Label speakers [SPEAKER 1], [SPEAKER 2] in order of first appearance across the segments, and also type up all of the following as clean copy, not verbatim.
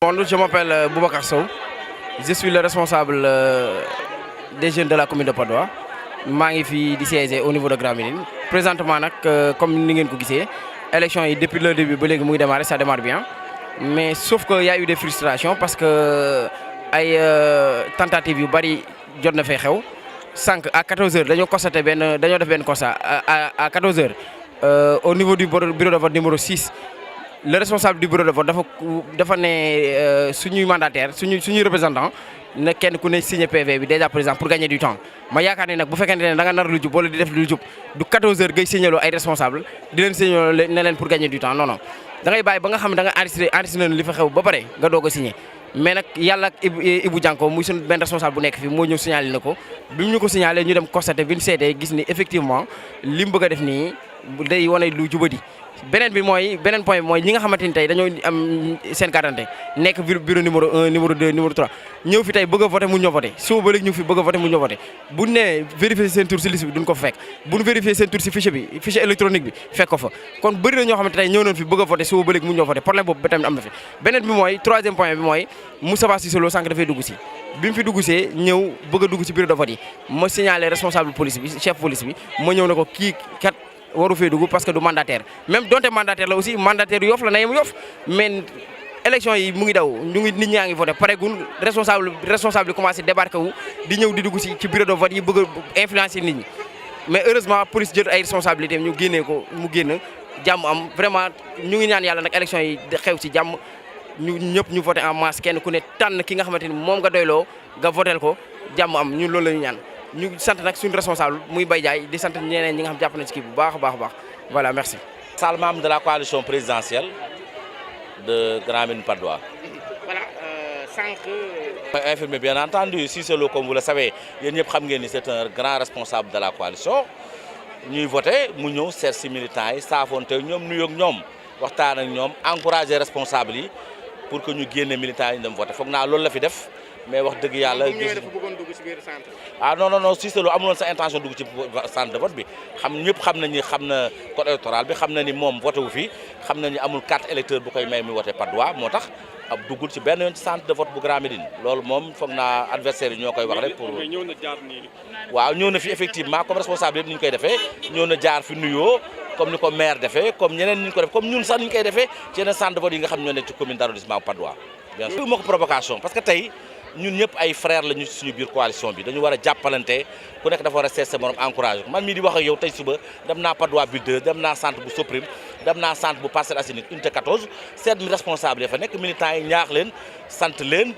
[SPEAKER 1] Bonjour, je m'appelle Boubacar Sow. Je suis le responsable des jeunes de la commune de Patte d'Oie. Je suis ici au niveau de Grand Médine. Présentement, comme vous l'avez vu, l'élection depuis le début, ça démarre bien. Mais sauf qu'il y a eu des frustrations parce que les tentatives yu bari jot na fay xew. 5 à 14h, nous avons constaté à 14h au niveau du bureau de vote numéro 6. Le responsable du bureau de vote dafa ne suñuy mandataire suñuy représentant ne kenn ku ne signé PV bi déjà présent pour gagner du temps ma yaakaar ne nag bu fekkente ne da nga nar lu jub wala di def lu jub du 14h ngay signaloo ay responsable di leen signaloo ne leen pour gagner du temps non non da ngay bàyyi ba nga xam ne da nga enregistré li fa xew ba pare nga doog a signé mais nag yàlla ak Ibou Dianko muy suñu benn responsable bu nekk fii moo ñëw signalé na ko bi mu ñu ko signalé ñu dem constaté bi ñu seetee gis ni effectivement li mu bëgg a def nii day wane lu jubadi. beneen point bi mooy ñi nga xamante ni tey dañoo am seen carte d'identité nekk bureau numéro 1 numéro 2 numéro 3 ñëw fi tey bëgg a voté mu ñoo voté suba ba léegi ñu fi bëgg a voté mu ñoo voté bu nee vérifier seen tour si liste bi duñ ko fa fekk bu ñu vérifier seen tour si fichier électronique bi fekk ko fa kon bëri na ñoo xamante tey ñëw nañ fi bëgg a voté suba ba léegi mu ñoo voté problème boobu ba tamit am na fi beneen bi mooy troisième point bi mooy Moustapha Cissé Lo sànq dafay dugg si bi mu fi dugg see ñëw bëgg a dugg si bureau de vote yi ma signalé responsable police bi chef police bi ma ñëw na ko kii kat waru fee dugg parce que du mandataire même donte mandataire la aussi mandataire Yoff la na yem Yoff mais élection yi mu ngi daw nit ñaa ngi voté pareegul responsable yi commencé débarqué wu di ñëw di dugg ci bureau de vote yi bëgg a influencer nit ñi mais heureusement police jël ay responsabilités ñu génnee ko mu génn jàmm am vraiment ñu ngi ñaan yàlla nag élection yi xew ci jàmm ñu ñëpp ñu voté en masse kenn ku ne tànn ki nga xamante ni moom nga doyloo nga votel ko jàmm am ñun loolu la ñu ñaan ñu sant nag suñu responsable muy Baye Ndiaye di sant ñeneen ñi nga xam jàpp na ci kii bu baax a baax voilà merci.
[SPEAKER 2] Sall, membre de la coalition présidentielle de Grand Médine Patte d'Oie.
[SPEAKER 1] Voilà, 5.
[SPEAKER 2] Infirmé bien entendu, Cissé Lo, comme vous le savez, c'est un grand responsable de la coalition. Nous votons, nous sommes ces militants, nous sommes encourager les responsables pour que nous gagnions les militants et voter. Il faut que nous fassions ça. Mais wax deug yalla non Cissé Lo amulon sa intention dugg ci centre de vote bi ñepp xam nañ ni xamna code électoral bi xamna ni mom voté wu fi xamna ni amul carte électeur bu koy may mi voté Patte d'Oie motax ab duggul ci benn yoon ci centre de vote bu Grand Médine loolu moom foog naa adversaire yi ñoo koy wax rek pour waaw ñëw na fi effectivement comme responsable yëpp ni ñu koy defee ñëw na jaar fi nuyoo comme ni ko maire defee comme ñeneen ni ñu ko def comme ñun sax ni ñu koy defee ci yeneen centre de vote yi nga xam ñoo nekk ci commune d'arrondissement Patte d'Oie bien sûr moo ko provocation parce que tey ñun ñëpp ay frères lañu suñu biir coalition bi dañu war a jàppalante ku nekk dafa war a seet sa morom encouragé man mii di wax ak yow tey suba dem naa Patte d'Oie Ville 2 dem naa centre bu Soprim dem naa centre bu Parcelles Assainies unité 14 seet mi responsable yi fa nekk militants yi ñaax leen sant leen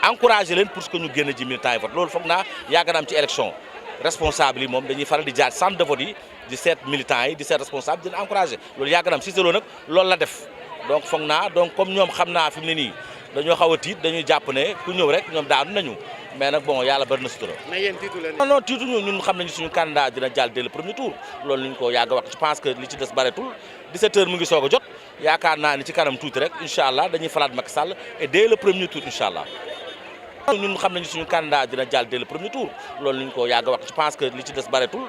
[SPEAKER 2] encouragé leen pour que ñu génn ji militants yi vote loolu foog naa yàgg na am ci élection responsable yi moom dañuy faral di jaar centre de vote yi di seet militants yi di seet responsable di leen encouragé loolu yàgg na am Cissé Lo nag loolu la def donc foog naa donc comme ñoom xam naa fi mu ne nii dañoo xaw a tiit dañuy jàpp ne ku ñëw rek ñoom daanu nañu mais nag bon yàlla bari na sutura.
[SPEAKER 1] mais yéen tiitu leen.
[SPEAKER 2] non tiituñu ñun xam nañu suñu candidat dina jàll dès le premier tour loolu ñu ko yàgg a wax je pense que li ci des bareetul 17h mu ngi soog a jot yaakaar naa ni ci kanam tuuti rek incha allah dañuy falaat Macky Sall et dès le premier tour incha allah. ñun xam nañu suñu candidat dina jàll dès le premier tour loolu ñu ko yàgg a wax je pense que li ci des bareetul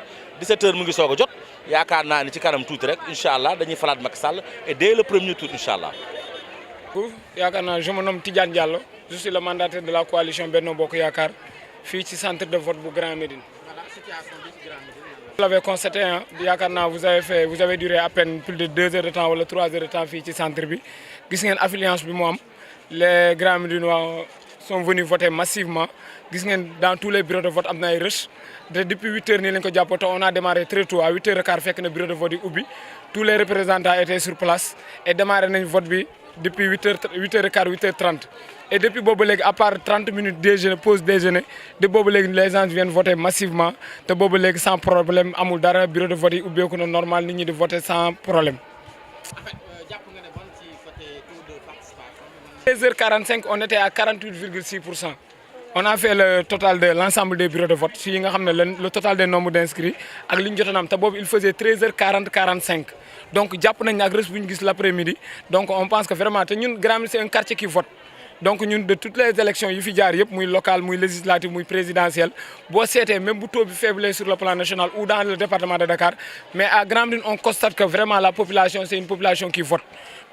[SPEAKER 2] 17h mu ngi soog a jot yaakaar naa ni ci kanam tuuti rek incha allah dañuy falaat Macky Sall et dès le premier tour incha allah.
[SPEAKER 3] Je me nomme Tidjane Diallo, je suis le mandataire de la coalition Benno Bokk Yaakaar fii ci centre de vote bu Grand Médine. Vous l'avez constaté, hein, vous avez duré à peine plus de 2 heures de temps ou 3 heures de temps fii ci centre bi. Gis ngeen affluence bi mu am les Grand Médinois sont venus voter massivement. Gis ngeen dans tous les bureaux de vote am na ay rush. Depuis 8 heures nii lañ ko jàppatoo on a démarré très tôt à 8 heures et quart fekk na bureau de vote yi ubbi tous les représentants étaient sur place et démarré nañ vote bi depuis 8 heures et quart 8 heures 30 et depuis boobu léegi à part 30 minutes déjeuner pause déjeuner de boobu léegi les gens viennent voter massivement te boobu léegi sans problème amul dara bureau de vote yi ubbeeku na normal nit ñi di voter sans problème. En fait, 16h45 on était à 48,6%. On a fait le total de l'ensemble des bureaux de vote. Si vous savez le total des nombres d'inscrits, il faisait 13h40, 45. Donc, l'après-midi. Donc, on pense que vraiment, nous, c'est un quartier qui vote. donc ñun de toutes les élections yi fi jaar yëpp muy local muy législative muy présidentielle boo seetee même bu taux bi faible sur le plan national ou dans le département de Dakar mais à Grand Médine on constate que vraiment la population c'est une population qui vote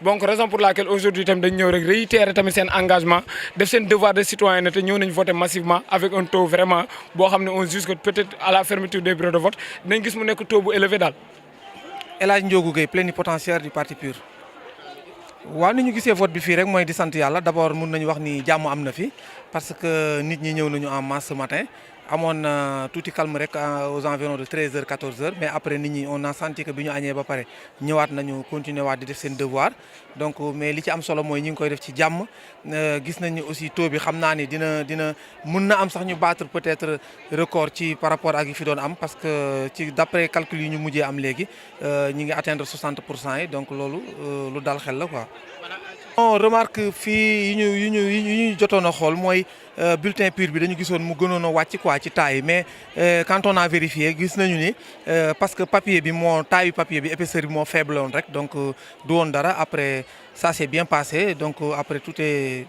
[SPEAKER 3] donc raison pour laquelle aujourd'hui tamit dañ ñëw rek réitérer tamit seen engagement def seen devoir de citoyenneté ñëw nañ voter massivement avec un taux vraiment boo xam ne on juge que peut-être à la fermeture des bureaux de vote dinañ gis mu nekk taux bu élevé daal.
[SPEAKER 4] El Hadj Ndiogou Gueye plénipotentiaire du parti PUR. waaw ni ñu gisee vote bi fii rek mooy di sant yàlla d'abord mun nañu wax ni jàmm am na fi parce que nit ñi ñëw nañu en masse ce matin amoon na tuuti calme rek aux environs de 13h 14h mais après nit ñi on a senti que bi ñu añee ba pare ñëwaat nañu continuer waat di def seen devoir donc mais li ci am solo mooy ñi ngi koy def ci jàmm gis nañu aussi taux bi xam naa ni dina mun na am sax ñu battre peut-être record ci par rapport ak yi fi doon am parce que ci d'après calcul yi ñu mujjee am léegi ñi ngi atteindre 60% yi donc loolu lu dal xel la quoi. on remarque fii yi ñu jotoon a xool mooy bulletin PUR bi dañu gisoon mu gënoon a wàcc quoi ci taille mais quand on a vérifié gis nañu ni parce que papier bi moo taille papier bi épaisseur bi moo faible woon rek donc du woon dara après ça s'est bien passé donc après tout est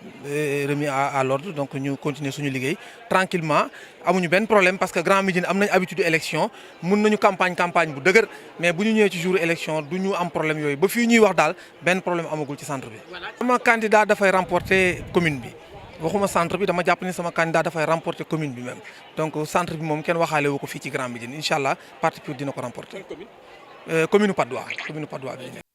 [SPEAKER 4] remis à l'ordre donc ñu continuer suñu liggéey tranquillement amuñu benn problème parce que Grand Médine am nañ habitude élection mun nañu campagne bu dëgër mais bu ñu ñëwee ci jour élection du ñu am problème yooyu ba fii ñuy wax daal benn problème amagul ci centre bi. sama candidat dafay remporter commune bi waxuma centre bi dama jàpp ni sama candidat dafay remporter commune bi même donc centre bi moom kenn waxaale wu ko fii ci Grand Médine incha allah parti PUR dina ko remporter. commune Patte d'Oie bi.